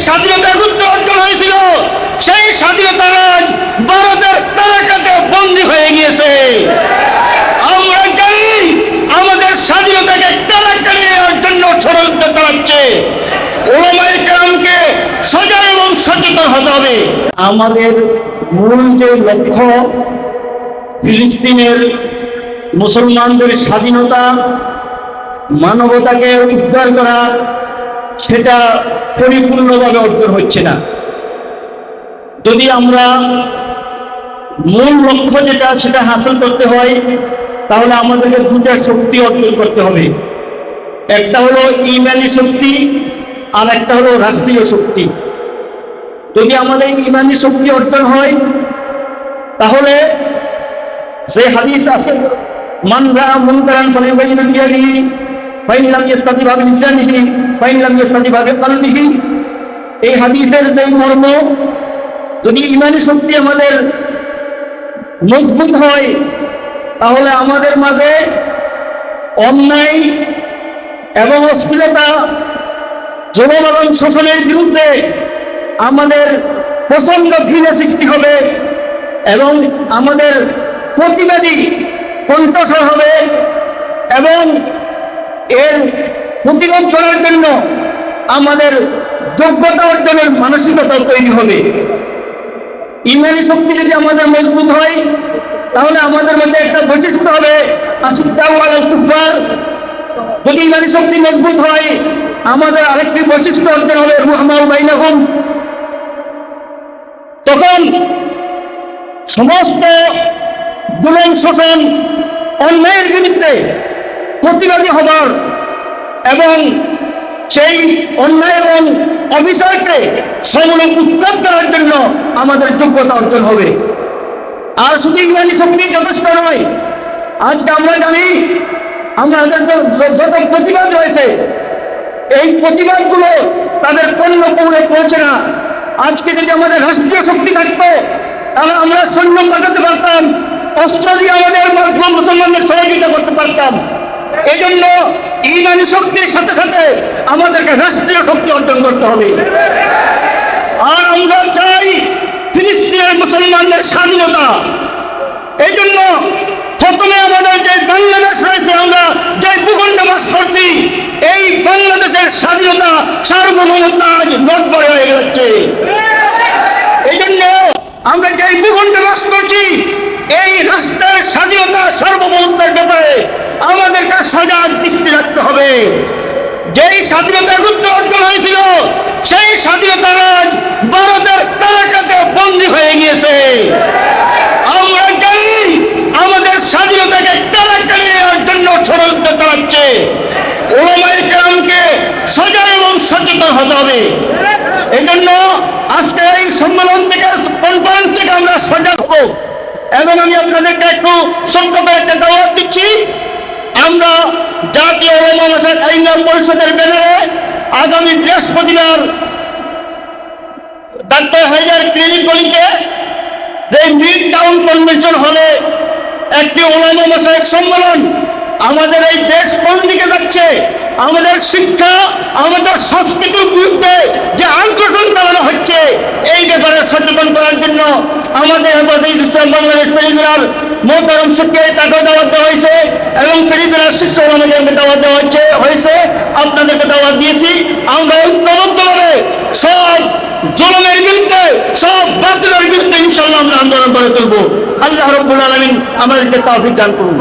স্বাধীনতা যুদ্ধ অর্জন হয়েছিল, সেই স্বাধীনতা আজ ভারতের কারাগারে বন্দী হয়ে গিয়েছে। আমরা জানি আমাদের স্বাধীনতাকে কারাগারে নেওয়ার জন্য ষড়যন্ত্র চালাচ্ছে। উলামায়ে কেরামকে সজাগ এবং সচেতন হতে হবে। আমাদের মূল যে লক্ষ্য ফিলিস্তিনের মুসলমানদের স্বাধীনতা, মানবতাকে উদ্ধার করা, সেটা পরিপূর্ণভাবে অর্জন হচ্ছে না। যদি আমরা মূল লক্ষ্য যেটা সেটা হাসিল করতে হয়, তাহলে আমাদেরকে দুটা শক্তি অর্জন করতে হবে। একটা হলো ঈমানী শক্তি, আর একটা হলো রাষ্ট্রীয় শক্তি। যদি আমাদের ঈমানী শক্তি অর্জন হয়, তাহলে যে হাদিস আছে, মান রাআ মুনকারান ফালিয়ুগাইয়িরহু বিয়াদিহি ফাইন লাম ইস্তাতি বিলিসানিহি ফাইন লাম ইস্তাতি বিকলবিহি, এই হাদিসের যে মর্ম, যদি ঈমানী শক্তি আমাদের মজবুত হয়, তাহলে আমাদের মাঝে অন্যায় এবং অশ্লীলতা, জুলুম এবং শোষণের বিরুদ্ধে আমাদের প্রচন্ড ঘৃণা সৃষ্টি হবে এবং আমাদের প্রতিবাদী কণ্ঠস্বর হবে এবং এর প্রতিরোধ করার জন্য আমাদের যোগ্যতা অর্জনের মানসিকতা তৈরি হবে। ঈমানী শক্তি যদি আমাদের মজবুত হয়, তাহলে আমাদের মধ্যে একটা বৈশিষ্ট্য হবে আশিদ্দাউ আলাল কুফার। যদি ঈমানী শক্তি মজবুত হয়, আমাদের আরেকটি বৈশিষ্ট্য অর্জন হবে রুহমাউ বাইনাহুম। তখন সমস্ত জুলুম, শোষণ, অন্যায়ের বিরুদ্ধে প্রতিবাদী হবার এবং সেই অন্যায় এবং অবিচারকে সমূলে উৎখাত করার জন্য আমাদের যোগ্যতা অর্জন হবে। আর শুধু ঈমানী শক্তি যথেষ্ট নয়। আজকে আমরা জানি আমাদের যত প্রতিবাদ রয়েছে, এই প্রতিবাদগুলো তাদের পণ্য পৌঁছে পৌঁছে না। আজকে যদি আমাদের রাষ্ট্রীয় শক্তি থাকতো, তাহলে আমরা সৈন্য পাঠাতে পারতাম, অস্ত্র দিয়ে আমাদের মুসলমানদের সহযোগিতা করতে পারতাম। এই জন্য ঈমানী শক্তির সাথে সাথে আমাদেরকে রাষ্ট্রীয় শক্তি অর্জন করতে হবে। আর আমরা চাই ফিলিস্তিনের মুসলমানদের স্বাধীনতা। এই জন্য প্রথমে আমাদের যে বাংলাদেশ রয়েছে, আমরা যে ভূখণ্ডে বাস করছি, এই বাংলাদেশের স্বাধীনতা, সার্বভৌমত্ব আজ নড়বড়ে হয়ে যাচ্ছে। এই জন্য আমরা যে ভূখণ্ডে বাস করছি, এই রাষ্ট্রের স্বাধীনতা, সার্বভৌমত্বের ব্যাপারে আমাদেরকে সজাগ দৃষ্টি রাখতে হবে। যেই স্বাধীনতা যুদ্ধ অর্জন হয়েছিল, সেই স্বাধীনতা আজ ভারতের কারাগারে বন্দী হয়ে গিয়েছে। আমরা জানি আমাদের স্বাধীনতাকে কারাগারে নেওয়ার জন্য ষড়যন্ত্র চালাচ্ছে। উলামায়ে কেরামকে সজাগ এবং সচেতন হতে হবে। এই জন্য আজকে এই সম্মেলন থেকে, কনফারেন্স থেকে আমরা সজাগ হব। এবং আমি আপনাদেরকে একটু সংক্ষেপে একটা দাওয়াত দিচ্ছি। আমরা জাতীয় উলামা আইন পরিষদের ব্যানারে আগামী বৃহস্পতিবার ডাক্তার হায়দার ক্লিনিক গলিতে যে মিড টাউন কনভেনশন হলে একটি উলামা মাসায়েখ সম্মেলন, আমাদের এই দেশ কোন দিকে যাচ্ছে, আমাদের শিক্ষা, আমাদের সংস্কৃতির বিরুদ্ধে যে আগ্রাসন চালানো হচ্ছে, এই ব্যাপারে সচেতন করার জন্য আমাদের হেফাজতে ইসলাম বাংলাদেশ ফেরিজেলার মোহতারাম সেক্রেটারি তাকেও দাওয়াত দেওয়া হয়েছে এবং ফেরিজেলার শীর্ষ ওলামাদেরকে দাওয়াত দেওয়া হয়েছে। আপনাদেরকে দাওয়াত দিয়েছি। আমরা ঐক্যবদ্ধভাবে সব জুলুমের বিরুদ্ধে, সব বাতিলের বিরুদ্ধে ইনশাআল্লাহ আমরা আন্দোলন করে তুলব। আল্লাহ রাব্বুল আলামিন আমাদেরকে তৌফিক দান করুন।